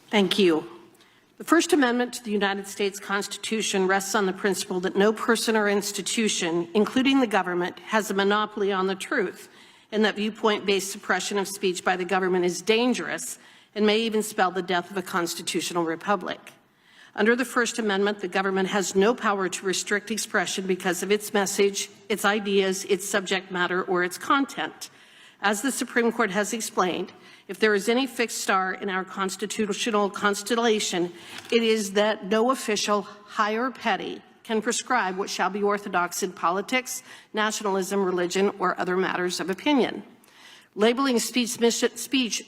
Thank you. The First Amendment to the United States Constitution rests on the principle that no person or institution, including the government, has a monopoly on the truth, and that viewpoint-based suppression of speech by the government is dangerous and may even spell the death of a constitutional republic. Under the First Amendment, the government has no power to restrict expression because of its message, its ideas, its subject matter, or its content. As the Supreme Court has explained, if there is any fixed star in our constitutional constellation, it is that no official, high or petty, can prescribe what shall be orthodox in politics, nationalism, religion, or other matters of opinion. Labeling speech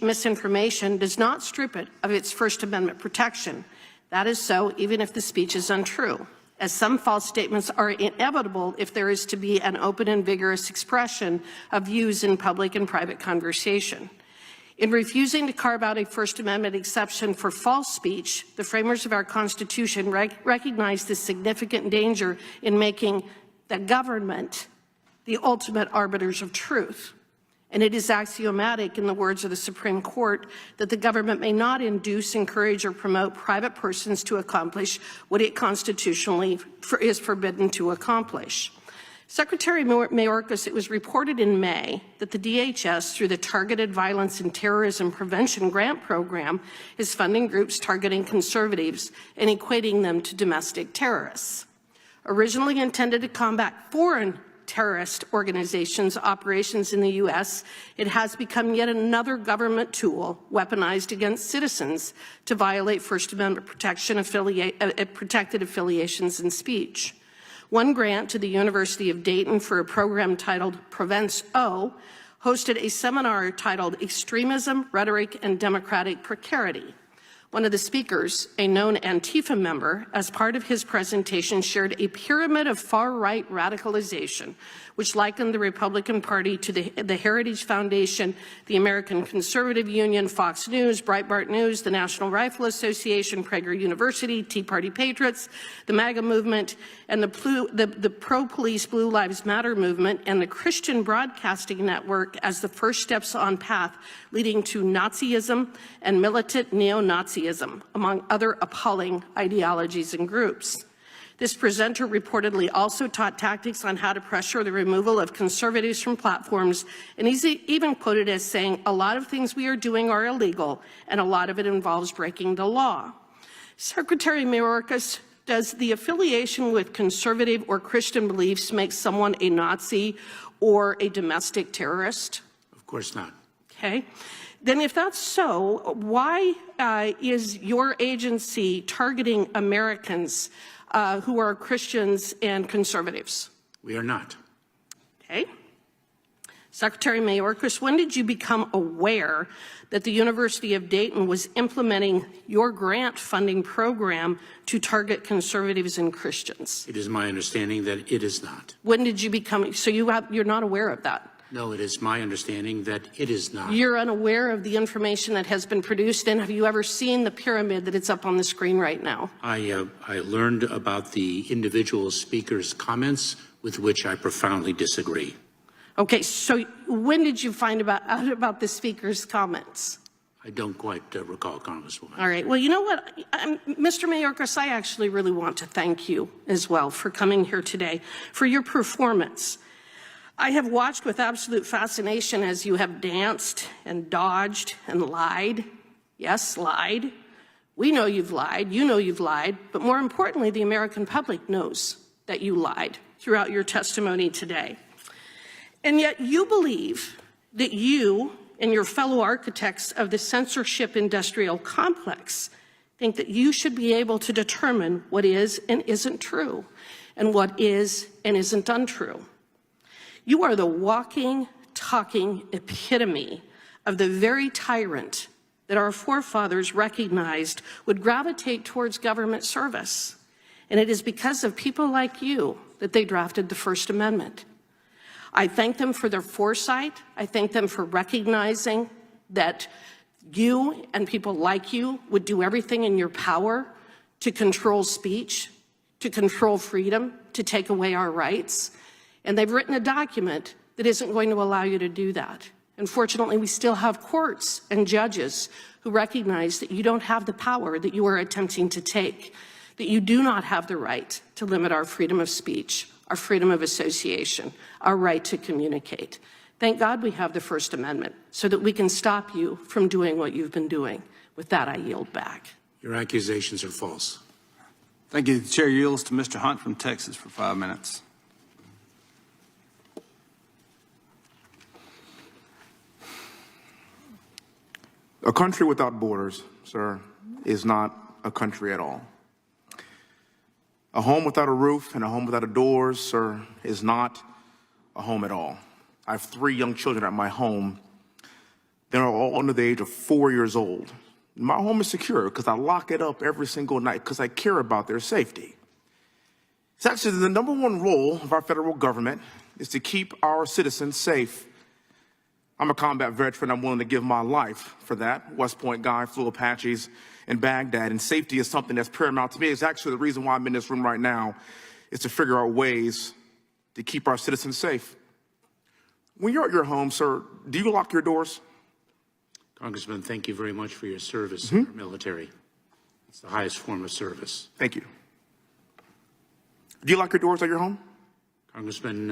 misinformation does not strip it of its First Amendment protection. That is so even if the speech is untrue, as some false statements are inevitable if there is to be an open and vigorous expression of views in public and private conversation. In refusing to carve out a First Amendment exception for false speech, the framers of our Constitution recognize the significant danger in making the government the ultimate arbiters of truth. And it is axiomatic, in the words of the Supreme Court, that the government may not induce, encourage, or promote private persons to accomplish what it constitutionally is forbidden to accomplish. Secretary Mayorkas, it was reported in May that the DHS, through the Targeted Violence and Terrorism Prevention Grant Program, is funding groups targeting conservatives and equating them to domestic terrorists. Originally intended to combat foreign terrorist organizations' operations in the U.S., it has become yet another government tool weaponized against citizens to violate First Amendment protection protected affiliations and speech. One grant to the University of Dayton for a program titled Prevents O hosted a seminar titled Extremism, Rhetoric, and Democratic Precarity. One of the speakers, a known Antifa member, as part of his presentation shared a pyramid of far-right radicalization, which likened the Republican Party to the Heritage Foundation, the American Conservative Union, Fox News, Breitbart News, the National Rifle Association, Prager University, Tea Party Patriots, the MAGA movement, and the pro-police Blue Lives Matter movement, and the Christian Broadcasting Network as the first steps on path leading to Nazism and militant neo-Nazism, among other appalling ideologies and groups. This presenter reportedly also taught tactics on how to pressure the removal of conservatives from platforms, and he's even quoted as saying, "A lot of things we are doing are illegal, and a lot of it involves breaking the law." Secretary Mayorkas, does the affiliation with conservative or Christian beliefs make someone a Nazi or a domestic terrorist? Of course not. Okay. Then if that's so, why is your agency targeting Americans who are Christians and conservatives? We are not. Okay. Secretary Mayorkas, when did you become aware that the University of Dayton was implementing your grant funding program to target conservatives and Christians? It is my understanding that it is not. When did you become, so you're not aware of that? No, it is my understanding that it is not. You're unaware of the information that has been produced, and have you ever seen the pyramid that it's up on the screen right now? I learned about the individual speaker's comments, with which I profoundly disagree. Okay, so when did you find out about the speaker's comments? I don't quite recall, Congresswoman. All right. Well, you know what, Mr. Mayorkas, I actually really want to thank you as well for coming here today, for your performance. I have watched with absolute fascination as you have danced and dodged and lied. Yes, lied. We know you've lied. You know you've lied. But more importantly, the American public knows that you lied throughout your testimony today. And yet you believe that you and your fellow architects of the censorship industrial complex think that you should be able to determine what is and isn't true, and what is and isn't untrue. You are the walking, talking epitome of the very tyrant that our forefathers recognized would gravitate towards government service. And it is because of people like you that they drafted the First Amendment. I thank them for their foresight. I thank them for recognizing that you and people like you would do everything in your power to control speech, to control freedom, to take away our rights. And they've written a document that isn't going to allow you to do that. Unfortunately, we still have courts and judges who recognize that you don't have the power that you are attempting to take, that you do not have the right to limit our freedom of speech, our freedom of association, our right to communicate. Thank God we have the First Amendment so that we can stop you from doing what you've been doing. With that, I yield back. Your accusations are false. Thank you. The chair yields to Mr. Hunt from Texas for 5 minutes. A country without borders, sir, is not a country at all. A home without a roof and a home without a doors, sir, is not a home at all. I have 3 young children at my home. They're all under the age of 4 years old. My home is secure because I lock it up every single night because I care about their safety. It's actually the #1 role of our federal government is to keep our citizens safe. I'm a combat veteran. I'm willing to give my life for that. West Point guy, flew Apaches in Baghdad, and safety is something that's paramount to me. It's actually the reason why I'm in this room right now, is to figure out ways to keep our citizens safe. When you're at your home, sir, do you lock your doors? Congressman, thank you very much for your service in our military. It's the highest form of service. Thank you. Do you lock your doors at your home? Congressman,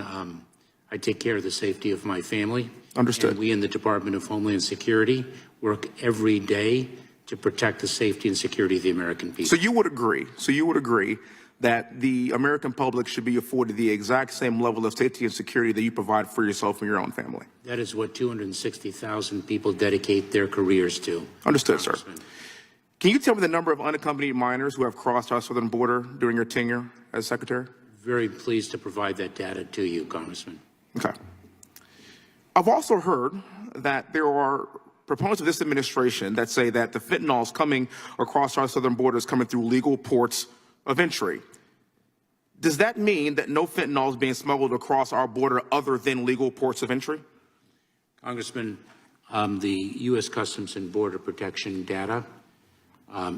I take care of the safety of my family. Understood. And we in the Department of Homeland Security work every day to protect the safety and security of the American people. So you would agree that the American public should be afforded the exact same level of safety and security that you provide for yourself and your own family? That is what 260,000 people dedicate their careers to. Understood, sir. Can you tell me the number of unaccompanied minors who have crossed our southern border during your tenure as Secretary? Very pleased to provide that data to you, Congressman. Okay. I've also heard that there are proponents of this administration that say that the fentanyl is coming across our southern borders, coming through legal ports of entry. Does that mean that no fentanyl is being smuggled across our border other than legal ports of entry? Congressman, the U.S. Customs and Border Protection data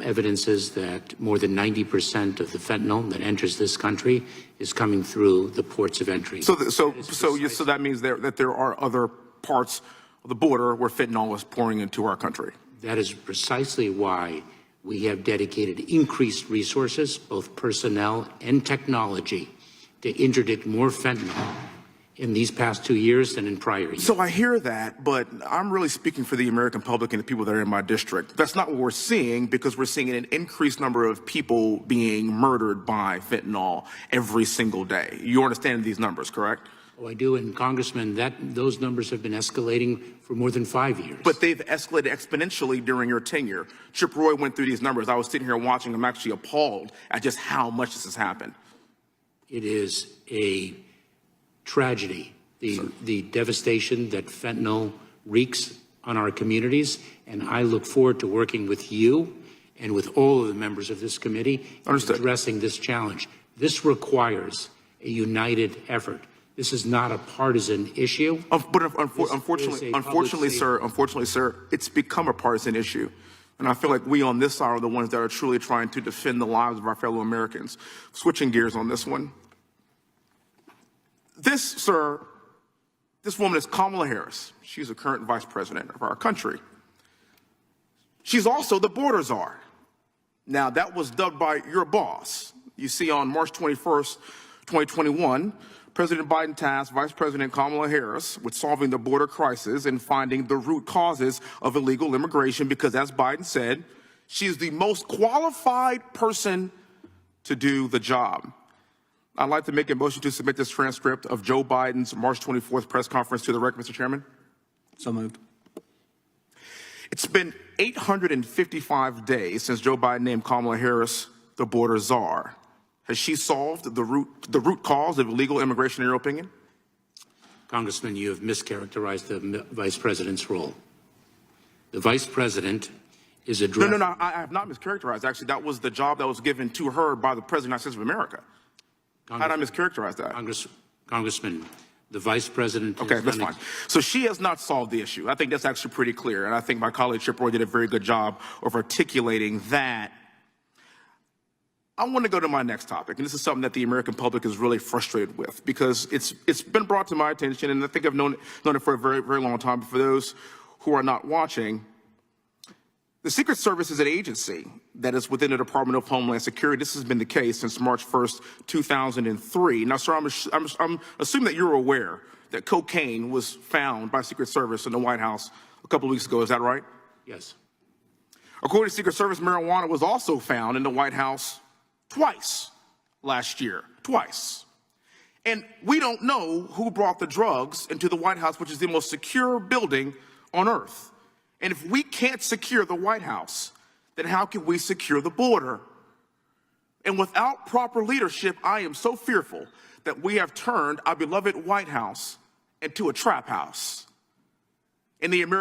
evidences that more than 90% of the fentanyl that enters this country is coming through the ports of entry. So that means that there are other parts of the border where fentanyl is pouring into our country. That is precisely why we have dedicated increased resources, both personnel and technology, to interdict more fentanyl in these past 2 years than in prior years. So I hear that, but I'm really speaking for the American public and the people that are in my district. That's not what we're seeing, because we're seeing an increased number of people being murdered by fentanyl every single day. You understand these numbers, correct? Oh, I do, and Congressman, those numbers have been escalating for more than 5 years. But they've escalated exponentially during your tenure. Chip Roy went through these numbers. I was sitting here watching. I'm actually appalled at just how much this has happened. It is a tragedy, the devastation that fentanyl wreaks on our communities, and I look forward to working with you and with all of the members of this committee in addressing this challenge. This requires a united effort. This is not a partisan issue. But unfortunately, sir, it's become a partisan issue. And I feel like we on this side are the ones that are truly trying to defend the lives of our fellow Americans. Switching gears on this one. This woman is Kamala Harris. She's the current vice president of our country. She's also the border czar. Now, that was dubbed by your boss. You see, on March 21st, 2021, President Biden tasked Vice President Kamala Harris with solving the border crisis and finding the root causes of illegal immigration because, as Biden said, she is the most qualified person to do the job. I'd like to make a motion to submit this transcript of Joe Biden's March 24th press conference to the record, Mr. Chairman. So moved. It's been 855 days since Joe Biden named Kamala Harris the border czar. Has she solved the root cause of illegal immigration, in your opinion? Congressman, you have mischaracterized the vice president's role. The vice president is addressing... No, I have not mischaracterized. Actually, that was the job that was given to her by the President of the United States of America. How did I mischaracterize that? Congressman, the vice president... Okay, that's fine. So she has not solved the issue. I think that's actually pretty clear. And I think my colleague Chip Roy did a very good job of articulating that. I want to go to my next topic, and this is something that the American public is really frustrated with because it's been brought to my attention, and I think I've known it for a very, very long time. But for those who are not watching, the Secret Service is an agency that is within the Department of Homeland Security. This has been the case since March 1st, 2003. Now, sir, I'm assuming that you're aware that cocaine was found by Secret Service in the White House a couple of weeks ago. Is that right? Yes. According to Secret Service, marijuana was also found in the White House twice last year. Twice. And we don't know who brought the drugs into the White House, which is the most secure building on earth. And if we can't secure the White House, then how can we secure the border? And without proper leadership, I am so fearful that we have turned our beloved White House into a trap house. In the American